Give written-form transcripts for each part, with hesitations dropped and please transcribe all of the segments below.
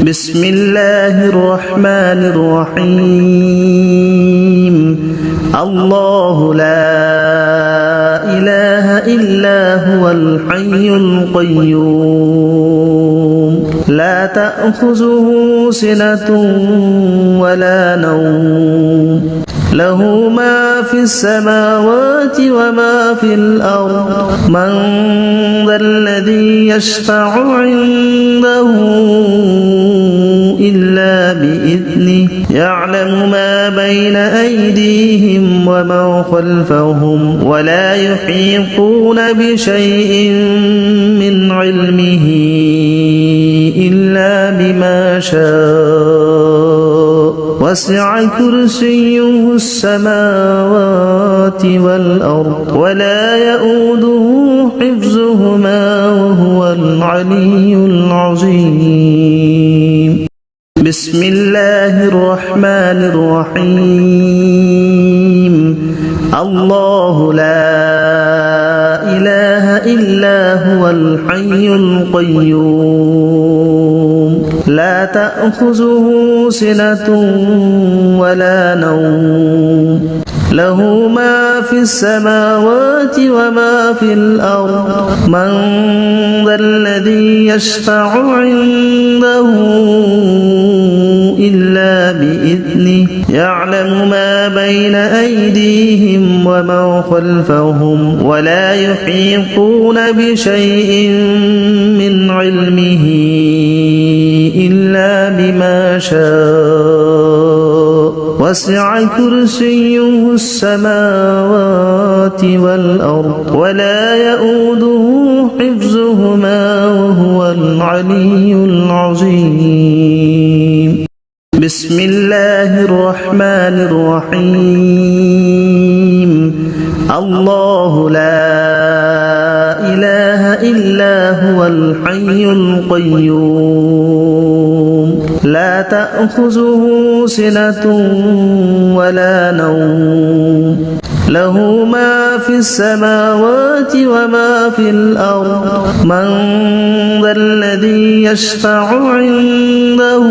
بسم الله الرحمن الرحيم الله لا إله إلا هو الحي القيوم لا تأخذه سنة ولا نوم له ما في السماوات وما في الأرض من ذا الذي يشفع عنده إلا بإذنه يعلم ما بين أيديهم وما خلفهم ولا يحيطون بشيء من علمه إلا بما شاء وسع كرسيه السماوات والأرض ولا يؤوده حفظهما وهو العلي العظيم بسم الله الرحمن الرحيم الله لا إله إلا هو الحي القيوم لا تأخذه سنة ولا نوم له ما في السماوات وما في الأرض من ذا الذي يشفع عنده إلا بإذنه يعلم ما بين أيديهم وما خلفهم ولا يحيطون بشيء من علمه إلا بما شاء وسع كرسيه السماوات والأرض ولا يؤوده حفظهما وهو العلي العظيم بسم الله الرحمن الرحيم الله لا إله إلا هو الحي القيوم لا تأخذه سنة ولا نوم له ما في السماوات وما في الأرض من ذا الذي يشفع عنده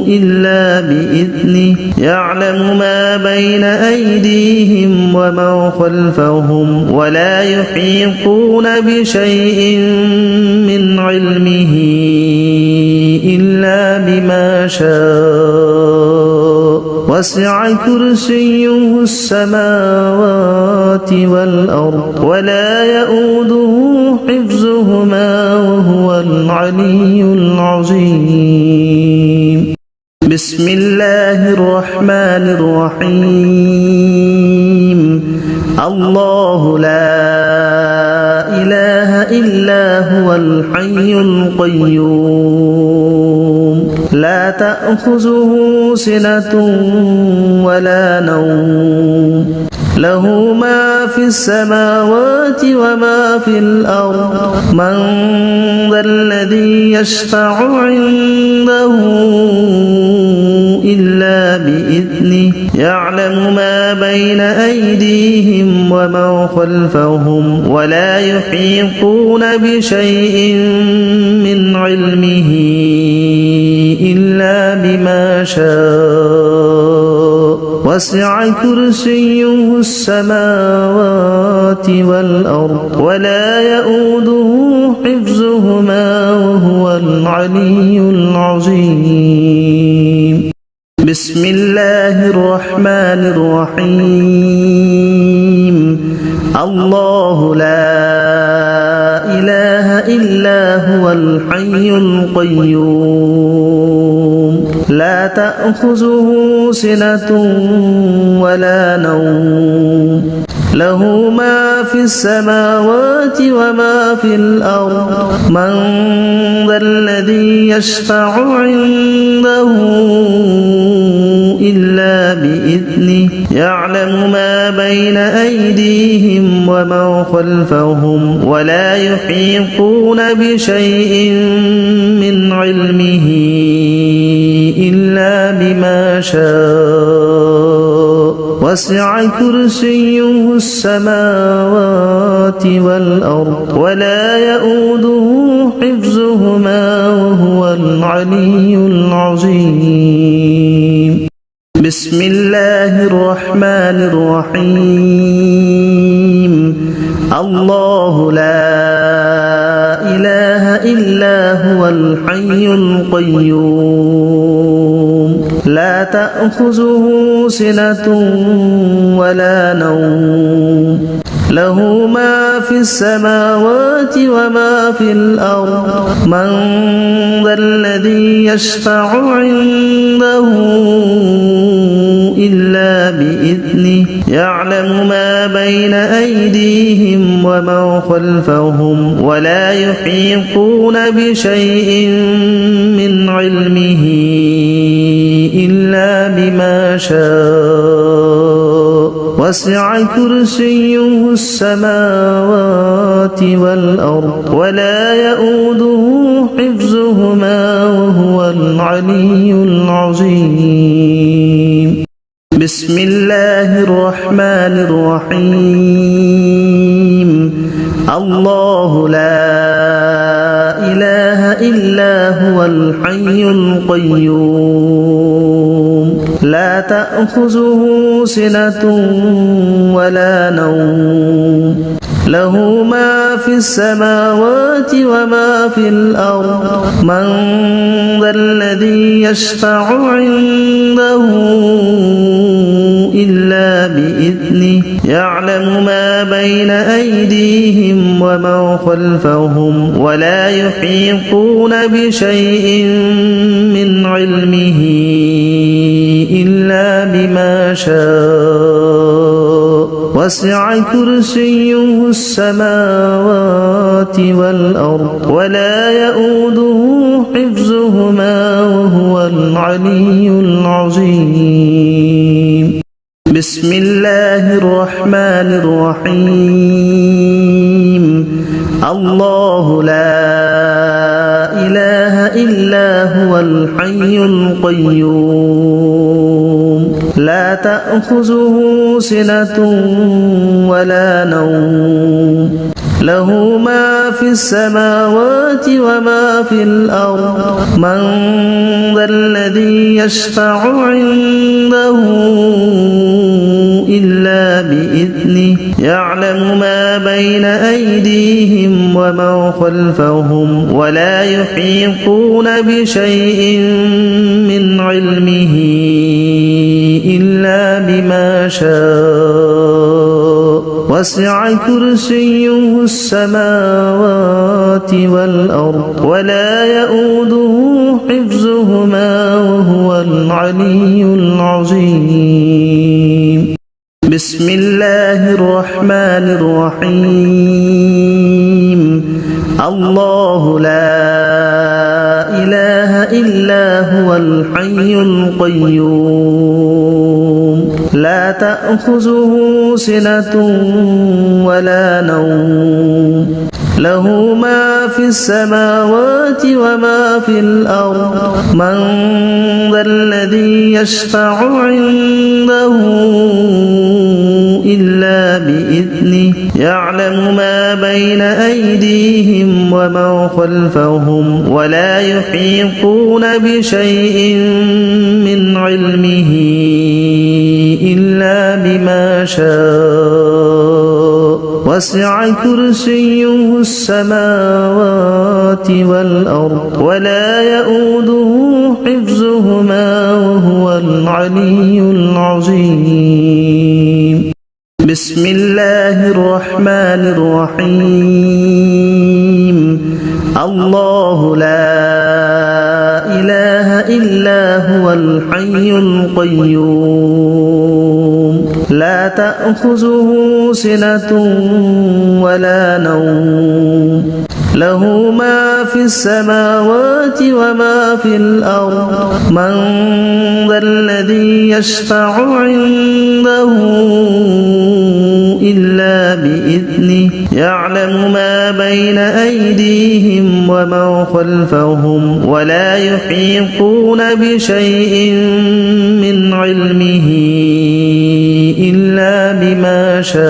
إلا بإذنه يعلم ما بين أيديهم وما خلفهم ولا يحيطون بشيء من علمه إلا بما شاء وسع كرسيه السماوات والأرض ولا يؤوده حفظهما وهو العلي العظيم بسم الله الرحمن الرحيم الله لا إله إلا هو الحي القيوم لا تأخذه سنة ولا نوم له ما في السماوات وما في الأرض من ذا الذي يشفع عنده إلا بإذنه يعلم ما بين أيديهم وما خلفهم ولا يحيطون بشيء من علمه إلا بما شاء وسع كرسيه السماوات والأرض ولا يؤوده حفظهما وهو العلي العظيم بسم الله الرحمن الرحيم الله لا إله إلا هو الحي القيوم لا تأخذه سنة ولا نوم له ما في السماوات وما في الأرض من ذا الذي يشفع عنده إلا بإذنه يعلم ما بين أيديهم وما خلفهم ولا يحيطون بشيء من علمه إلا بما شاء وسع كرسيه السماوات والأرض ولا يؤوده حفظهما وهو العلي العظيم بسم الله الرحمن الرحيم الله لا إله إلا هو الحي القيوم لا تأخذه سنة ولا نوم له ما في السماوات وما في الأرض من ذا الذي يشفع عنده إلا بإذنه يعلم ما بين أيديهم وما خلفهم ولا يحيطون بشيء من علمه إلا بما شاء وسع كرسيه السماوات والأرض ولا يؤوده حفظهما وهو العلي العظيم بسم الله الرحمن الرحيم الله لا إله إلا هو الحي القيوم لا تأخذه سنة ولا نوم له ما في السماوات وما في الأرض من ذا الذي يشفع عنده إلا بإذنه يعلم ما بين أيديهم وما خلفهم ولا يحيطون بشيء من علمه إلا بما شاء وسع كرسيه السماوات والأرض ولا يؤوده حفظهما وهو العلي العظيم بسم الله الرحمن الرحيم الله لا إله إلا هو الحي القيوم لا تأخذه سنة ولا نوم له ما في السماوات وما في الأرض من ذا الذي يشفع عنده إلا بإذنه يعلم ما بين أيديهم وما خلفهم ولا يحيطون بشيء من علمه إلا بما شاء وسع كرسيه السماوات والأرض ولا يؤوده حفظهما وهو العلي العظيم بسم الله الرحمن الرحيم الله لا إله إلا هو الحي القيوم لا تأخذه سنة ولا نوم له ما في السماوات وما في الأرض من ذا الذي يشفع عنده إلا بإذنه يعلم ما بين أيديهم وما خلفهم ولا يحيطون بشيء من علمه إلا بما شاء وسع كرسيه السماوات والأرض ولا يؤوده حفظهما وهو العلي العظيم بسم الله الرحمن الرحيم الله لا إله إلا هو الحي القيوم لا تأخذه سنة ولا نوم له ما في السماوات وما في الأرض من ذا الذي يشفع عنده إلا بإذنه يعلم ما بين أيديهم وما خلفهم ولا يحيطون بشيء من علمه إلا بما شاء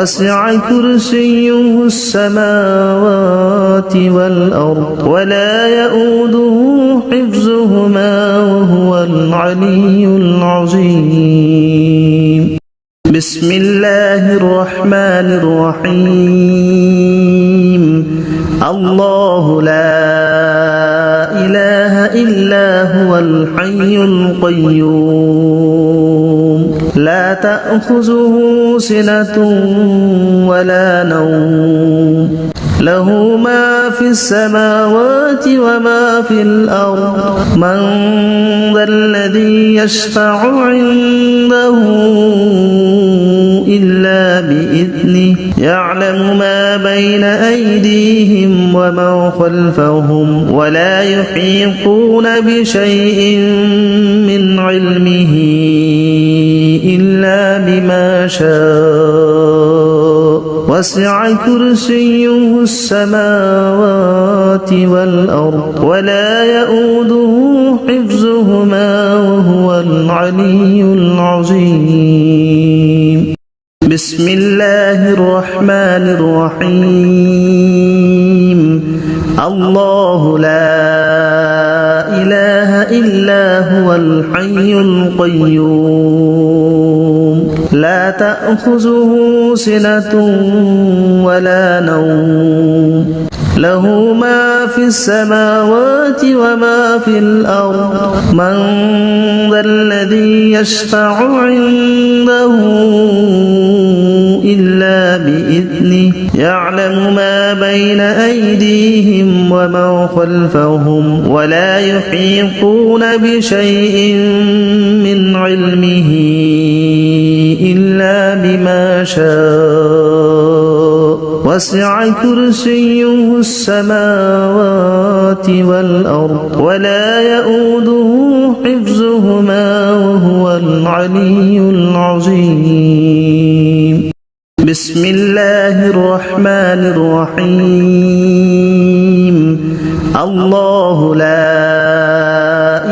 وسع كرسيه السماوات والأرض ولا يؤوده حفظهما وهو العلي العظيم بسم الله الرحمن الرحيم الله لا إله إلا هو الحي القيوم لا تأخذه سنة ولا نوم له ما في السماوات وما في الأرض من ذا الذي يشفع عنده إلا بإذنه يعلم ما بين أيديهم وما خلفهم ولا يحيطون بشيء من علمه إلا بما شاء وسع كرسيه السماوات والأرض ولا يؤوده حفظهما وهو العلي العظيم بسم الله الرحمن الرحيم الله لا إله إلا هو الحي القيوم لا تأخذه سنة ولا نوم له ما في السماوات وما في الأرض من ذا الذي يشفع عنده إلا بإذنه يعلم ما بين أيديهم وما خلفهم ولا يحيطون بشيء من علمه إلا بما شاء وسع كرسيه السماوات والأرض ولا يؤوده حفظهما وهو العلي العظيم بسم الله الرحمن الرحيم الله لا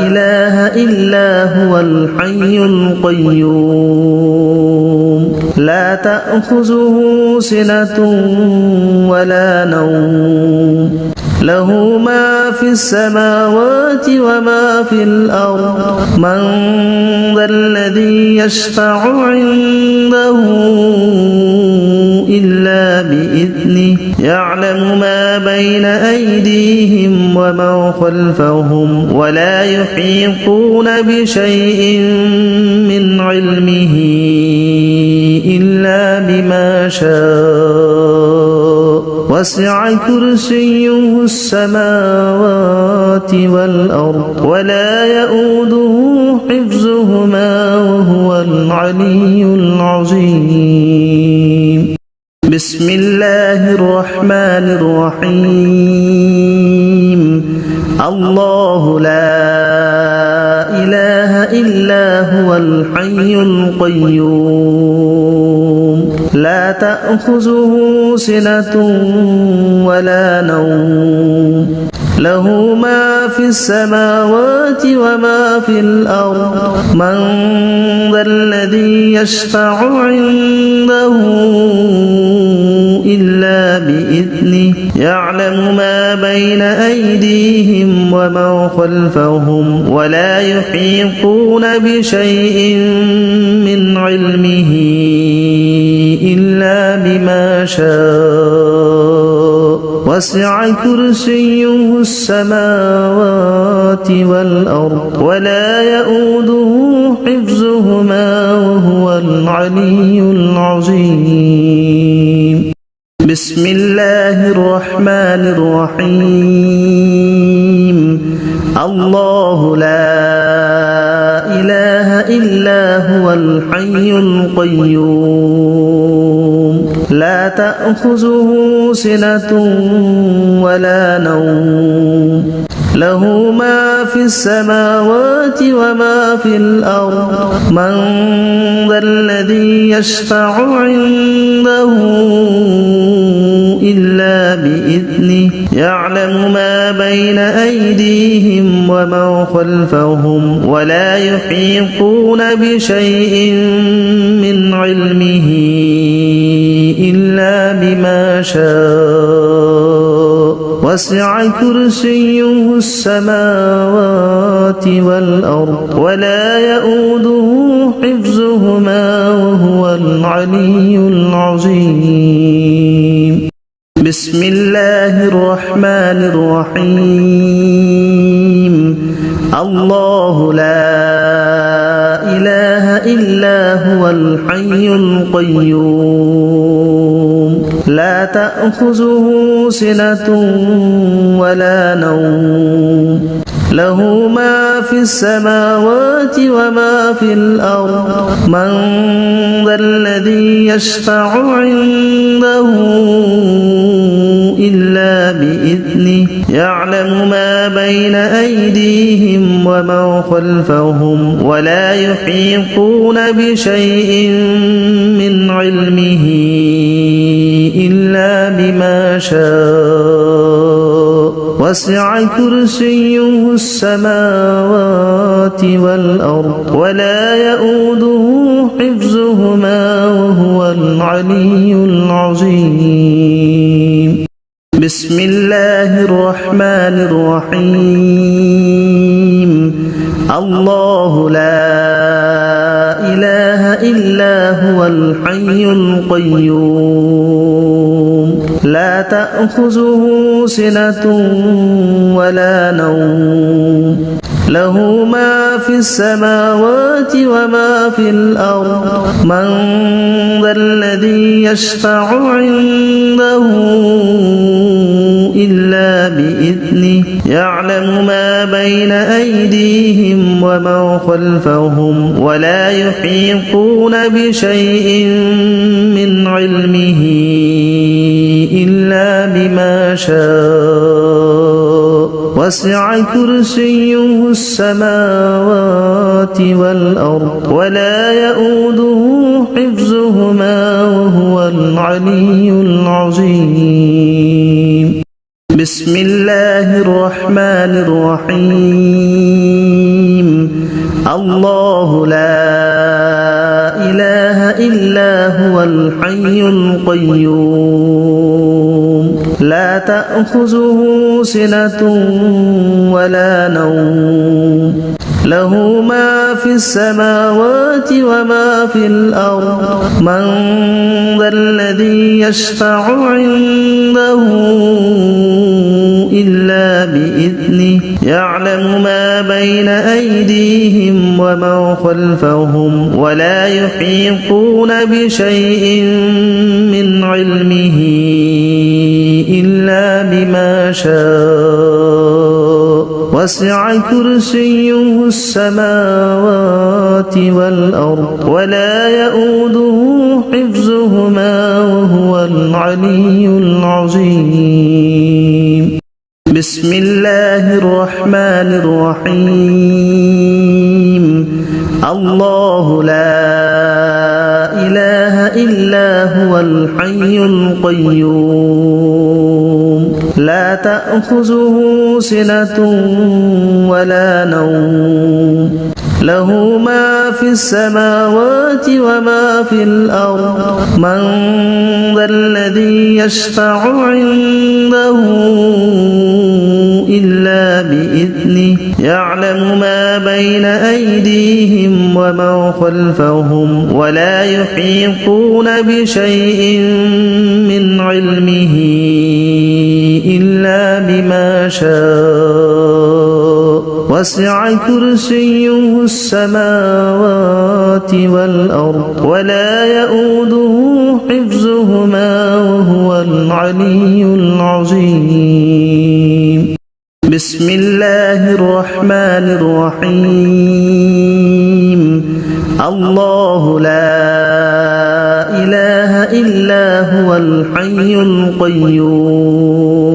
إله إلا هو الحي القيوم لا تأخذه سنة ولا نوم له ما في السماوات وما في الأرض من ذا الذي يشفع عنده إلا بإذنه يعلم ما بين أيديهم وما خلفهم ولا يحيطون بشيء من علمه إلا بما شاء وسع كرسيه السماوات والأرض ولا يؤوده حفظهما وهو العلي العظيم بسم الله الرحمن الرحيم الله لا إله إلا هو الحي القيوم لا تأخذه سنة ولا نوم له ما في السماوات وما في الأرض من ذا الذي يشفع عنده إلا بإذنه يعلم ما بين أيديهم وما خلفهم ولا يحيطون بشيء من علمه إلا بما شاء وسع كرسيه السماوات والأرض ولا يؤوده حفظهما وهو العلي العظيم بسم الله الرحمن الرحيم الله لا إله إلا هو الحي القيوم لا تأخذه سنة ولا نوم له ما في السماوات وما في الأرض من ذا الذي يشفع عنده إلا بإذنه يعلم ما بين أيديهم وما خلفهم ولا يحيطون بشيء من علمه بما شاء وسع كرسيه السماوات والأرض ولا يؤوده حفظهما وهو العلي العظيم بسم الله الرحمن الرحيم الله لا إله إلا هو الحي القيوم لا تأخذه سنة ولا نوم له ما في السماوات وما في الأرض من ذا الذي يشفع عنده إلا بإذنه يعلم ما بين أيديهم وما خلفهم ولا يحيطون بشيء من علمه إلا بما شاء وسع كرسيه السماوات والأرض ولا يؤوده حفظهما وهو العلي العظيم بسم الله الرحمن الرحيم الله لا إله إلا هو الحي القيوم لا تأخذه سنة ولا نوم له ما في السماوات وما في الأرض من ذا الذي يشفع عنده إلا بإذنه يعلم ما بين أيديهم وما خلفهم ولا يحيطون بشيء من علمه إلا بما شاء وسع كرسيه السماوات والأرض ولا يؤوده حفظهما وهو العلي العظيم بسم الله الرحمن الرحيم الله لا إله إلا هو الحي القيوم لا تأخذه سنة ولا نوم له ما في السماوات وما في الأرض من ذا الذي يشفع عنده إلا بإذنه يعلم ما بين أيديهم وما خلفهم ولا يحيطون بشيء من علمه إلا بما شاء وسع كرسيه السماوات والأرض ولا يؤوده حفظهما وهو العلي العظيم بسم الله الرحمن الرحيم الله لا إله إلا هو الحي القيوم لا تأخذه سنة ولا نوم له ما في السماوات وما في الأرض من ذا الذي يشفع عنده إلا بإذنه يعلم ما بين أيديهم وما خلفهم ولا يحيطون بشيء من علمه إلا بما شاء وسع كرسيه السماوات والأرض ولا يؤوده حفظهما وهو العلي العظيم بسم الله الرحمن الرحيم الله لا إله إلا هو الحي القيوم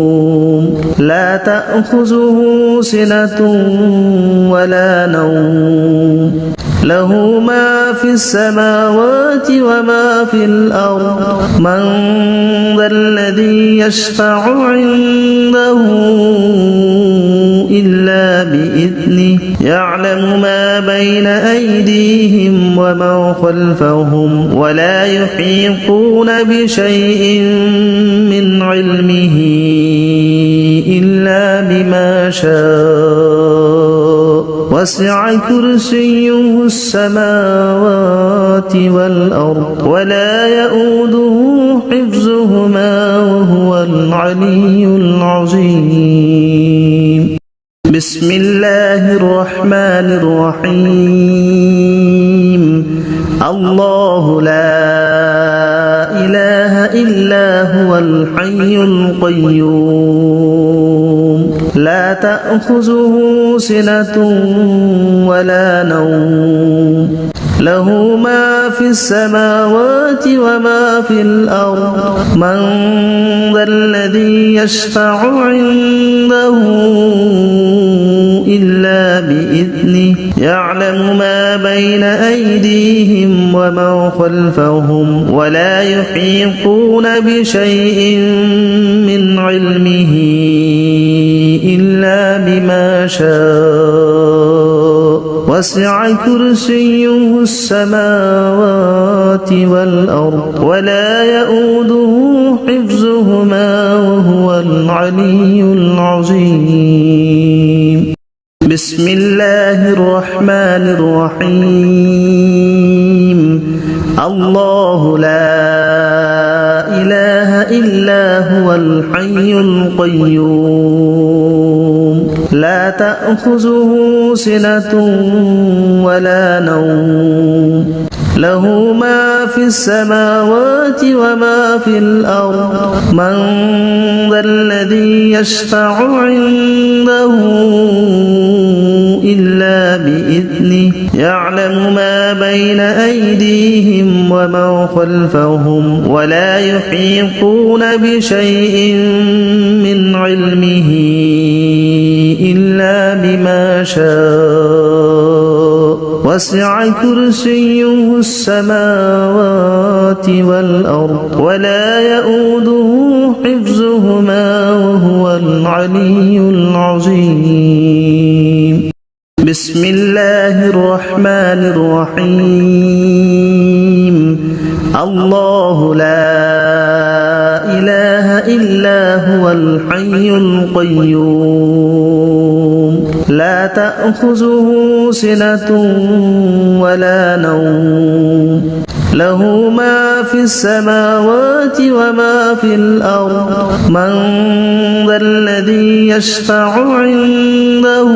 لا تأخذه سنة ولا نوم له ما في السماوات وما في الأرض من ذا الذي يشفع عنده إلا بإذنه بإذنه يعلم ما بين أيديهم وما خلفهم ولا يحيطون بشيء من علمه إلا بما شاء وسع كرسيه السماوات والأرض ولا يؤوده حفظهما وهو العلي العظيم بسم الله الرحمن الرحيم الله لا إله إلا هو الحي القيوم لا تأخذه سنة ولا نوم له ما في السماوات وما في الأرض من ذا الذي يشفع عنده إلا بإذنه يعلم ما بين أيديهم وما خلفهم ولا يحيطون بشيء من علمه إلا بما شاء وسع كرسيه السماوات والأرض ولا يؤوده حفظهما وهو العلي العظيم بسم الله الرحمن الرحيم الله لا إله إلا هو الحي القيوم لا تأخذه سنة ولا نوم له ما في السماوات وما في الأرض من ذا الذي يشفع عنده إلا بإذنه يعلم ما بين أيديهم وما خلفهم ولا يحيطون بشيء من علمه إلا بما شاء وسع كرسيه السماوات والأرض ولا يؤوده حفظهما وهو العلي العظيم بسم الله الرحمن الرحيم الله لا إله إلا هو الحي القيوم لا تأخذه سنة ولا نوم له ما في السماوات وما في الأرض من ذا الذي يشفع عنده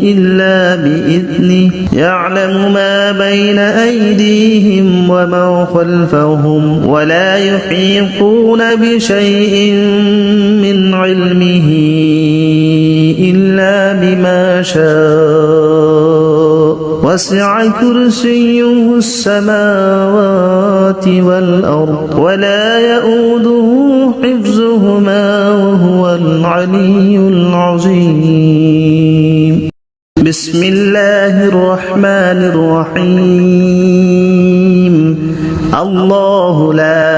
إلا بإذنه يعلم ما بين أيديهم وما خلفهم ولا يحيطون بشيء من علمه إلا بما شاء وسع كرسيه السماوات والأرض ولا يؤوده حفظهما وهو العلي العظيم بسم الله الرحمن الرحيم الله لا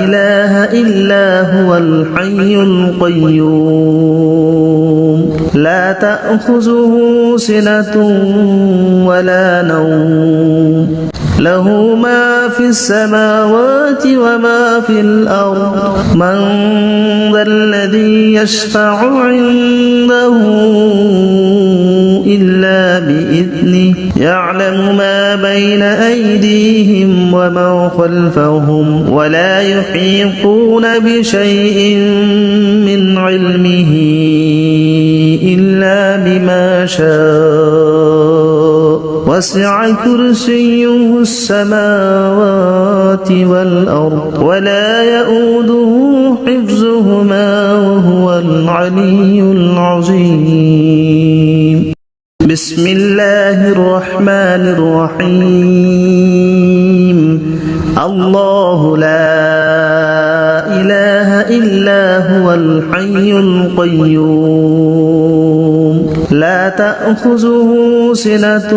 إله إلا هو الحي القيوم لا تأخذه سنة ولا نوم له ما في السماوات وما في الأرض من ذا الذي يشفع عنده إلا بإذنه يعلم ما بين أيديهم وما خلفهم ولا يحيطون بشيء من علمه إلا بما شاء وسع كرسيه السماوات والأرض ولا يؤوده حفظهما وهو العلي العظيم بسم الله الرحمن الرحيم الله لا إله إلا هو الحي القيوم لا تأخذه سنة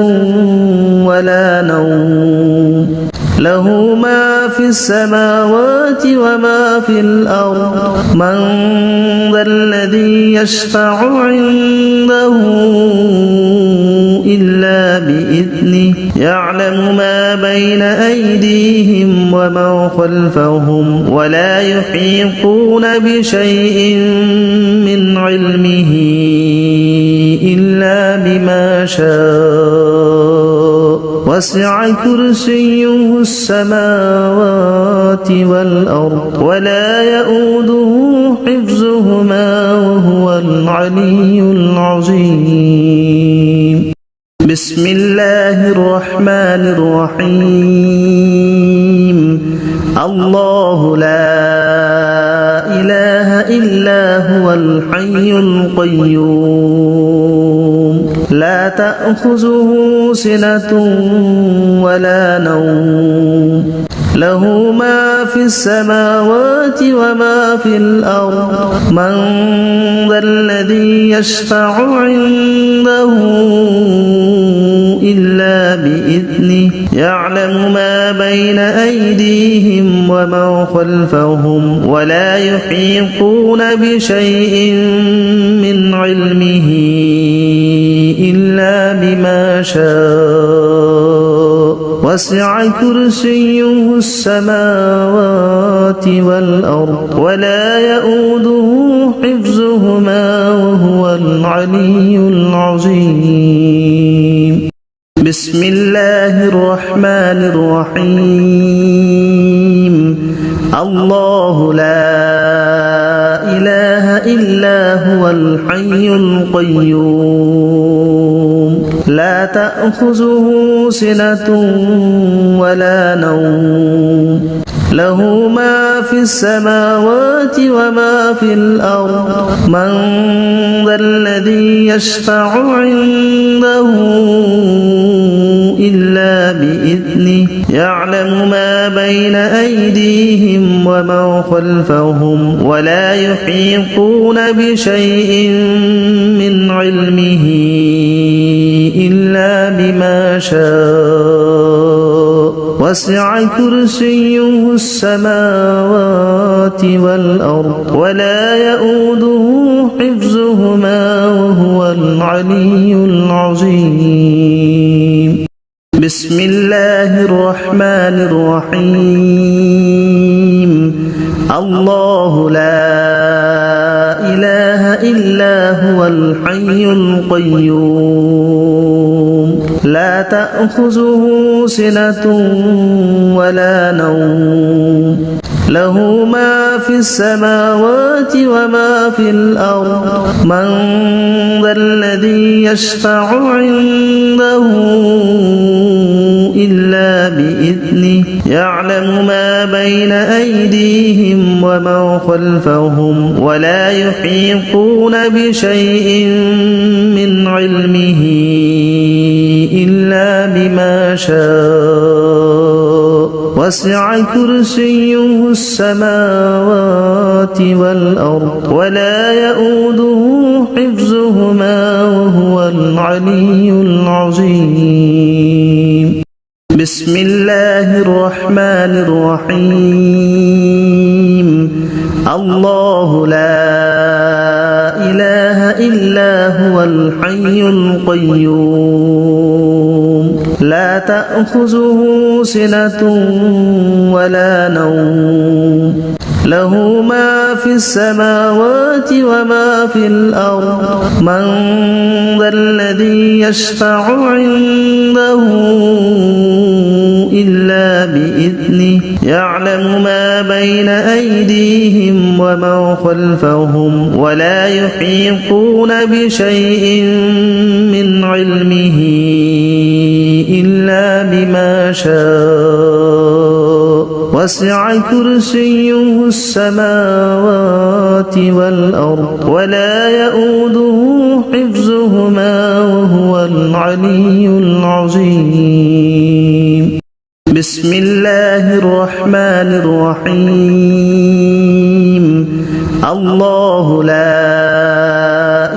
ولا نوم له ما في السماوات وما في الأرض من ذا الذي يشفع عنده إلا بإذنه يعلم ما بين أيديهم وما خلفهم ولا يحيطون بشيء من علمه إلا بما شاء وسع كرسيه السماوات والأرض ولا يؤوده حفظهما وهو العلي العظيم بسم الله الرحمن الرحيم الله لا إله إلا هو الحي القيوم لا تأخذه سنة ولا نوم له ما في السماوات وما في الأرض من ذا الذي يشفع عنده إلا بإذنه يعلم ما بين أيديهم وما خلفهم ولا يحيطون بشيء من علمه إلا بما شاء وسع كرسيه السماوات والأرض ولا يؤوده حفظهما وهو العلي العظيم بسم الله الرحمن الرحيم الله لا إله إلا هو الحي القيوم لا تأخذه سنة ولا نوم له ما في السماوات وما في الأرض من ذا الذي يشفع عنده إلا بإذنه يعلم ما بين أيديهم وما خلفهم ولا يحيطون بشيء من علمه إلا بما شاء وسع كرسيه السماوات والأرض ولا يؤوده حفظهما وهو العلي العظيم بسم الله الرحمن الرحيم الله لا إله إلا هو الحي القيوم لا تأخذه سنة ولا نوم له ما في السماوات وما في الأرض من ذا الذي يشفع عنده إلا بإذنه يعلم ما بين أيديهم وما خلفهم ولا يحيطون بشيء من علمه إلا بما شاء وسع كرسيه السماوات والأرض ولا يؤوده حفظهما وهو العلي العظيم بسم الله الرحمن الرحيم الله لا إله إلا هو الحي القيوم لا تأخذه سنة ولا نوم له ما في السماوات وما في الأرض من ذا الذي يشفع عنده إلا بإذنه يعلم ما بين أيديهم وما خلفهم ولا يحيطون بشيء من علمه إلا بما شاء وسع كرسيه السماوات والأرض ولا يؤوده حفظهما وهو العلي العظيم بسم الله الرحمن الرحيم الله لا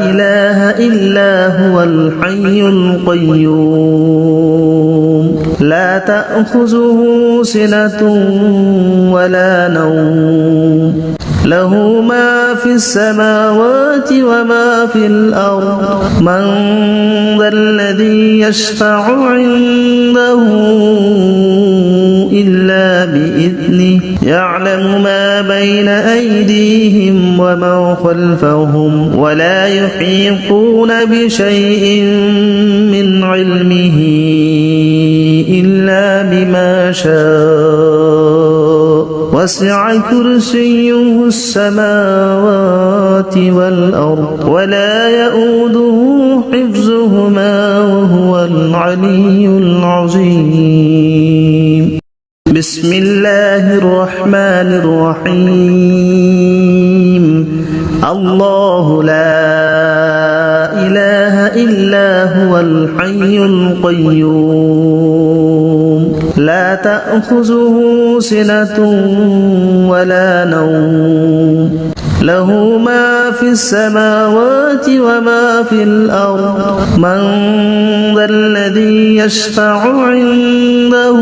إله إلا هو الحي القيوم لا تأخذه سنة ولا نوم له ما في السماوات وما في الأرض من ذا الذي يشفع عنده إلا بإذنه يعلم ما بين أيديهم وما خلفهم ولا يحيطون بشيء من علمه إلا بما شاء وسع كرسيه السماوات والأرض ولا يؤوده حفظهما وهو العلي العظيم بسم الله الرحمن الرحيم الله لا إله إلا هو الحي القيوم لا تأخذه سنة ولا نوم له ما في السماوات وما في الأرض من ذا الذي يشفع عنده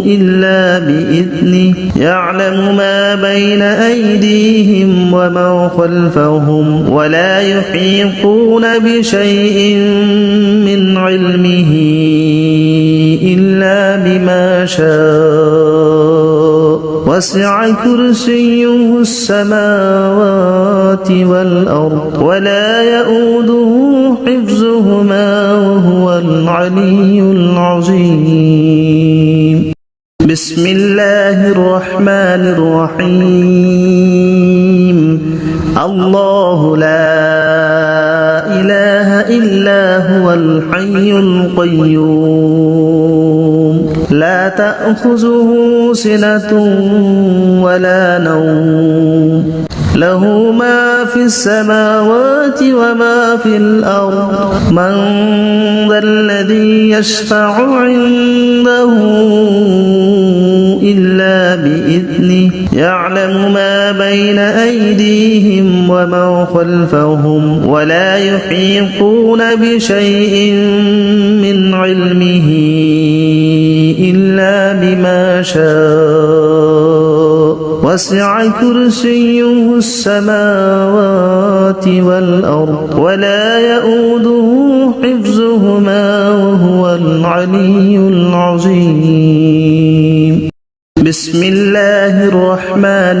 إلا بإذنه يعلم ما بين أيديهم وما خلفهم ولا يحيطون بشيء من علمه إلا بما شاء وسع كرسيه السماوات والأرض ولا يؤوده حفظهما وهو العلي العظيم بسم الله الرحمن الرحيم الله لا إله إلا هو الحي القيوم لا تأخذه سنة ولا نوم له ما في السماوات وما في الأرض من ذا الذي يشفع عنده إلا بإذنه يعلم ما بين أيديهم وما خلفهم ولا يحيطون بشيء من علمه إلا بما شاء وسع كرسيه السماوات والأرض ولا يؤوده حفظهما وهو العلي العظيم بسم الله الرحمن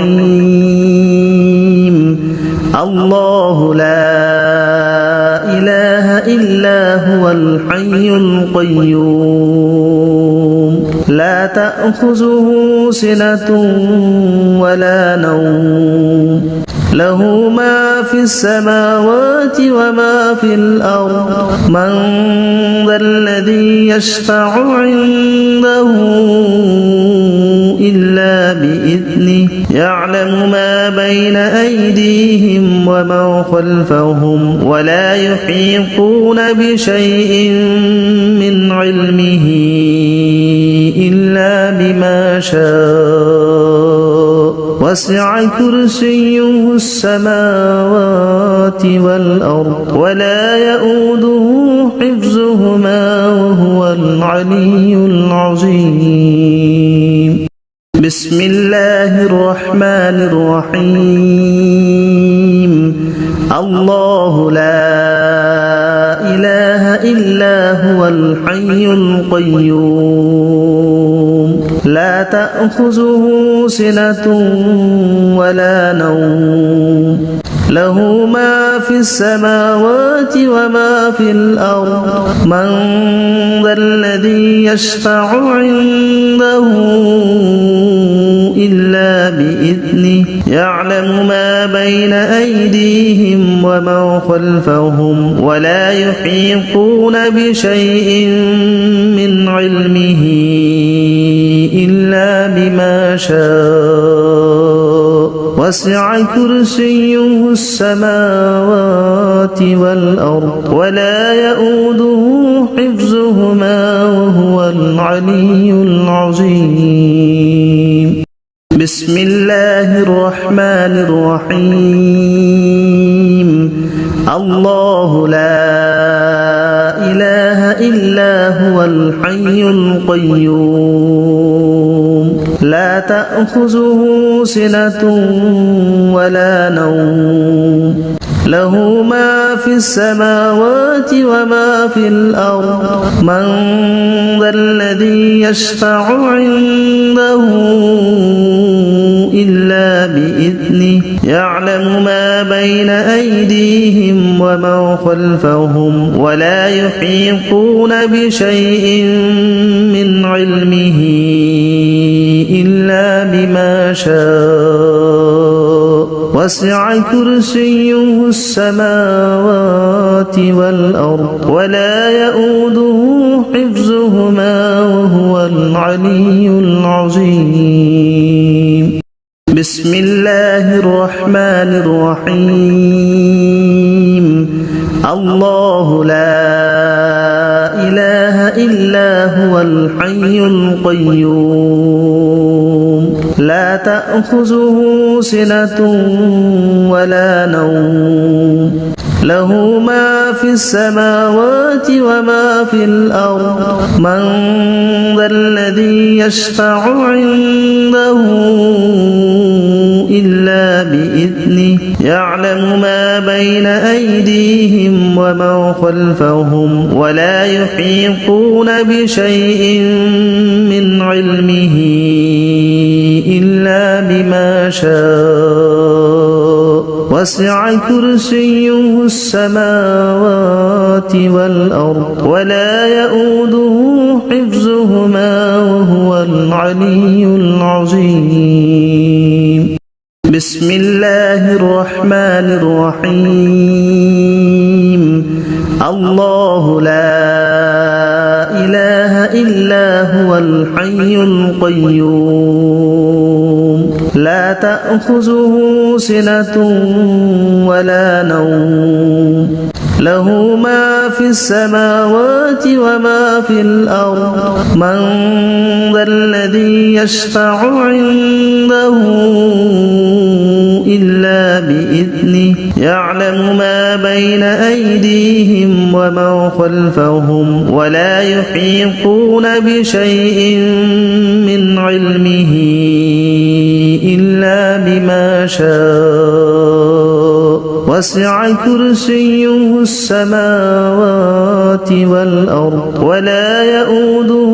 الرحيم الله لا إله إلا هو الحي القيوم لا تأخذه سنة ولا نوم له ما في السماوات وما في الأرض من ذا الذي يشفع عنده إلا بإذنه يعلم ما بين أيديهم وما خلفهم ولا يحيطون بشيء من علمه إلا بما شاء وسع كرسيه السماوات والأرض ولا يؤوده حفظهما وهو العلي العظيم بسم الله الرحمن الرحيم الله لا إله إلا هو الحي القيوم لا تأخذه سنة ولا نوم له ما في السماوات وما في الأرض من ذا الذي يشفع عنده إلا بإذنه يعلم ما بين أيديهم وما خلفهم ولا يحيطون بشيء من علمه إلا بما شاء وسع كرسيه السماوات والأرض ولا يؤوده حفظهما وهو العلي العظيم بسم الله الرحمن الرحيم الله لا إله إلا هو الحي القيوم لا تأخذه سنة ولا نوم له ما في السماوات وما في الأرض من ذا الذي يشفع عنده إلا بإذنه يعلم ما بين أيديهم وما خلفهم ولا يحيطون بشيء من علمه إلا بما شاء وسع كرسيه السماوات والأرض ولا يؤوده حفظهما وهو العلي العظيم بسم الله الرحمن الرحيم الله لا إله إلا هو الحي القيوم لا تأخذه سنة ولا نوم له ما في السماوات وما في الأرض من ذا الذي يشفع عنده إلا بإذنه يعلم ما بين أيديهم وما خلفهم ولا يحيطون بشيء من علمه إلا بما شاء وسع كرسيه السماوات والأرض ولا يؤوده حفظهما وهو العلي العظيم بسم الله الرحمن الرحيم الله لا إله إلا هو الحي القيوم لا تأخذه سنة ولا نوم له ما في السماوات وما في الأرض من ذا الذي يشفع عنده إلا بإذنه يعلم ما بين أيديهم وما خلفهم ولا يحيطون بشيء من علمه إلا بما شاء وسع كرسيه السماوات والأرض ولا يؤوده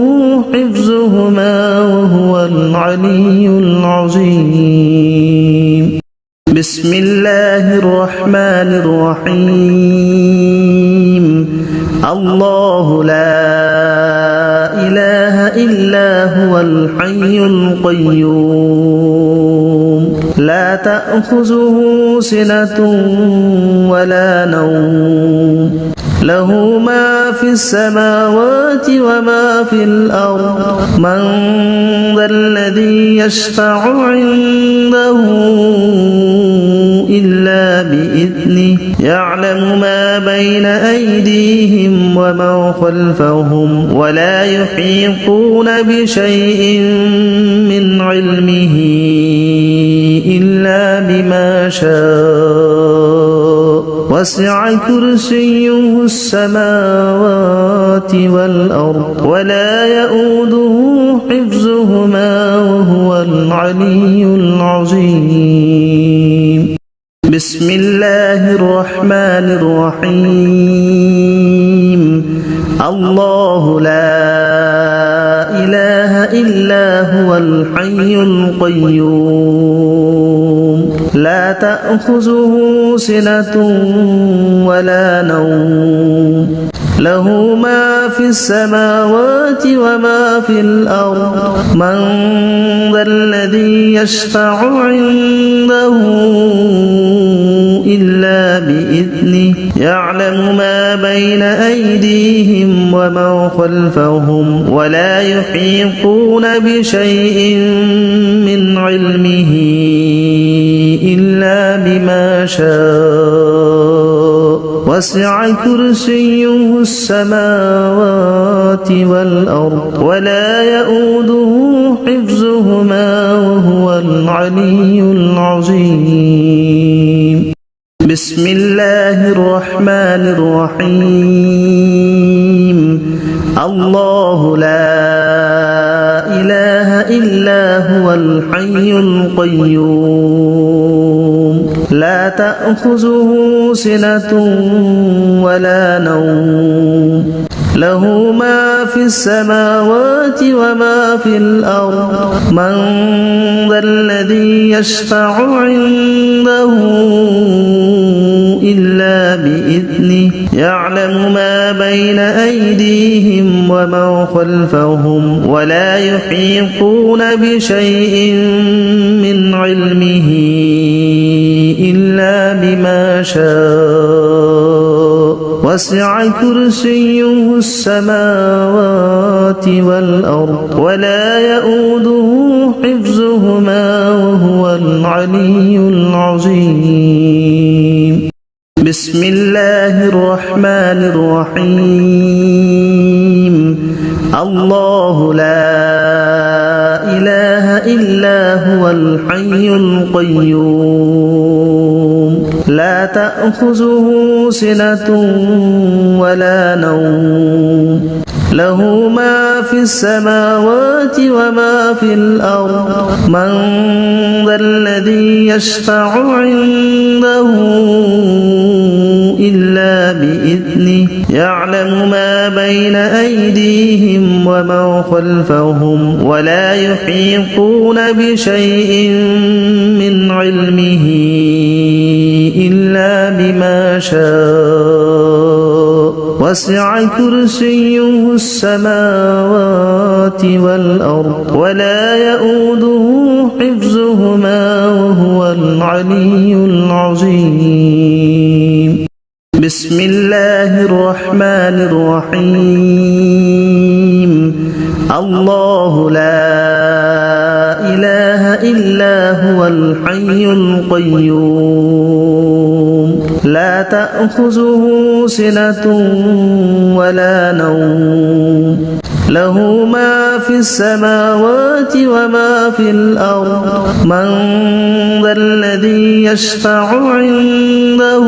حفظهما وهو العلي العظيم بسم الله الرحمن الرحيم الله لا إله إلا هو الحي القيوم لا تأخذه سنة ولا نوم له ما في السماوات وما في الأرض من ذا الذي يشفع عنده إلا بإذنه يعلم ما بين أيديهم وما خلفهم ولا يحيطون بشيء من علمه إلا بما شاء وسع كرسيه السماوات والأرض ولا يؤوده حفظهما وهو العلي العظيم بسم الله الرحمن الرحيم الله لا إله إلا هو الحي القيوم لا تأخذه سنة ولا نوم له ما في السماوات وما في الأرض من ذا الذي يشفع عنده إلا بإذنه يعلم ما بين أيديهم وما خلفهم ولا يحيطون بشيء من علمه إلا بما شاء وسع كرسيه السماوات والأرض ولا يؤوده حفظهما وهو العلي العظيم بسم الله الرحمن الرحيم الله لا إله إلا هو الحي القيوم لا تأخذه سنة ولا نوم له ما في السماوات وما في الأرض من ذا الذي يشفع عنده إلا بإذنه يعلم ما بين أيديهم وما خلفهم ولا يحيطون بشيء من علمه إلا بما شاء وسع كرسيه السماوات والأرض ولا يؤوده حفظهما وهو العلي العظيم بسم الله الرحمن الرحيم الله لا إله إلا هو الحي القيوم لا تأخذه سنة ولا نوم له ما في السماوات وما في الأرض من ذا الذي يشفع عنده إلا بإذنه يعلم ما بين أيديهم وما خلفهم ولا يحيطون بشيء من علمه إلا بما شاء وسع كرسيه السماوات والأرض ولا يؤوده حفظهما وهو العلي العظيم بسم الله الرحمن الرحيم الله لا إله إلا هو الحي القيوم لا تأخذه سنة ولا نوم له ما في السماوات وما في الأرض من ذا الذي يشفع عنده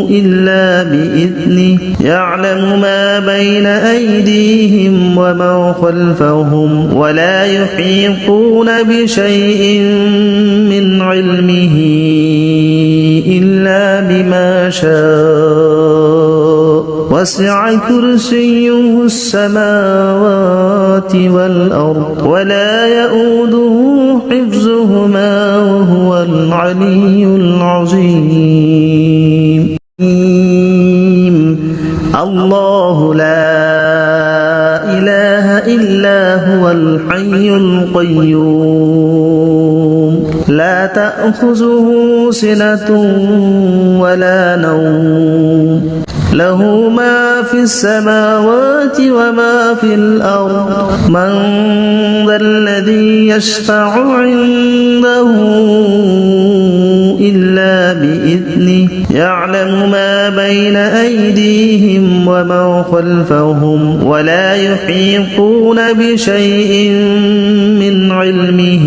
إلا بإذنه يعلم ما بين أيديهم وما خلفهم ولا يحيطون بشيء من علمه إلا بما شاء وسع كرسيه السماوات والأرض ولا يؤوده حفظهما وهو العلي العظيم الله لا إله إلا هو الحي القيوم لا تأخذه سنة ولا نوم له ما في السماوات وما في الأرض من ذا الذي يشفع عنده إلا بإذنه يعلم ما بين أيديهم وما خلفهم ولا يحيطون بشيء من علمه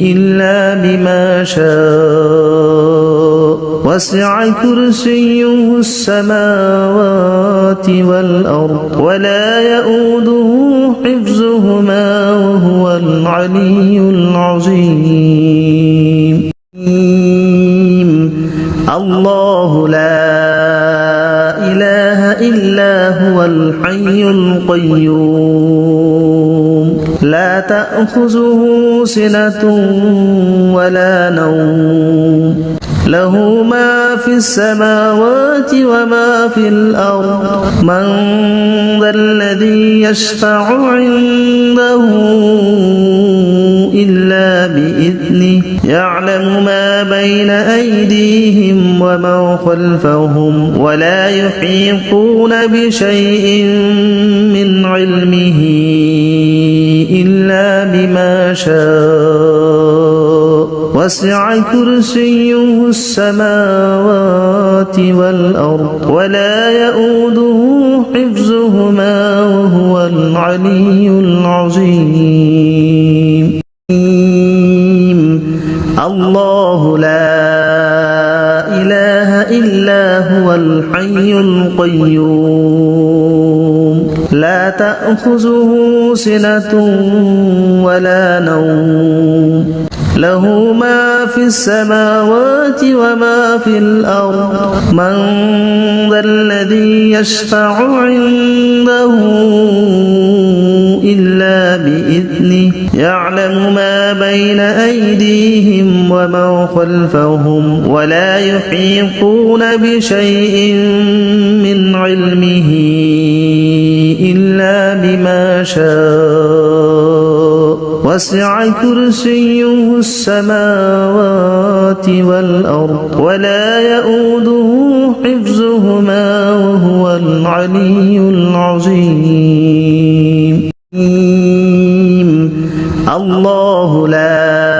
إلا بما شاء وسع كرسيه السماوات والأرض ولا يؤوده حفظهما وهو العلي العظيم الله لا إله إلا هو الحي القيوم لا تأخذه سنة ولا نوم له ما في السماوات وما في الأرض من ذا الذي يشفع عنده إلا بإذنه يعلم ما بين أيديهم وما خلفهم ولا يحيطون بشيء من علمه إلا بما شاء وسع كرسيه السماوات والأرض ولا يؤوده حفظهما وهو العلي العظيم الله لا إله إلا هو الحي القيوم تأخذه سنة ولا نوم له ما في السماوات وما في الأرض من ذا الذي يشفع عنده إلا بإذنه يعلم ما بين أيديهم وما خلفهم ولا يحيطون بشيء من علمه إلا بما شاء وسع كرسيه السماوات والأرض ولا يؤوده حفظهما وهو العلي العظيم الله لا